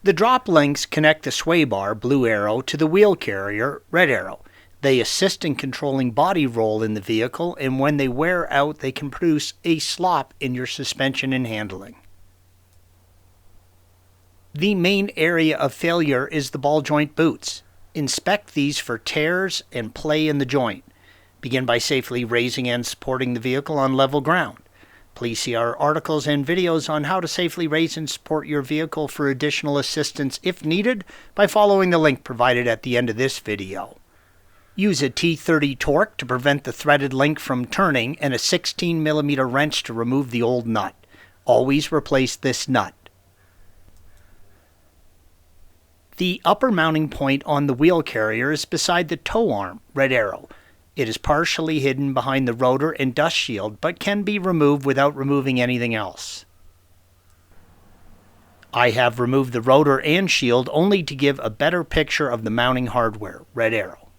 The drop links connect the sway bar, blue arrow, to the wheel carrier, red arrow. They assist in controlling body roll in the vehicle, and when they wear out, they can produce a slop in your suspension and handling. The main area of failure is the ball joint boots. Inspect these for tears and play in the joint. Begin by safely raising and supporting the vehicle on level ground. Please see our articles and videos on how to safely raise and support your vehicle for additional assistance if needed by following the link provided at the end of this video. Use a T30 torque to prevent the threaded link from turning and a 16mm wrench to remove the old nut. Always replace this nut. The upper mounting point on the wheel carrier is beside the tow arm, red arrow. It is partially hidden behind the rotor and dust shield, but can be removed without removing anything else. I have removed the rotor and shield only to give a better picture of the mounting hardware, red arrow.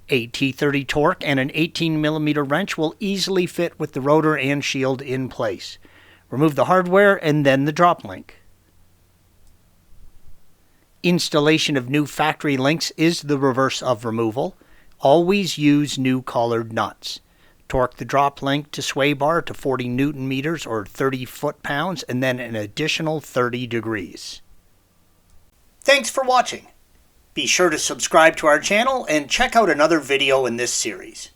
A T30 torque and an 18mm wrench will easily fit with the rotor and shield in place. Remove the hardware and then the drop link. Installation of new factory links is the reverse of removal. Always use new collared nuts. Torque the drop link to sway bar to 40 Newton meters or 30 foot-pounds and then an additional 30 degrees. Thanks for watching. Be sure to subscribe to our channel and check out another video in this series.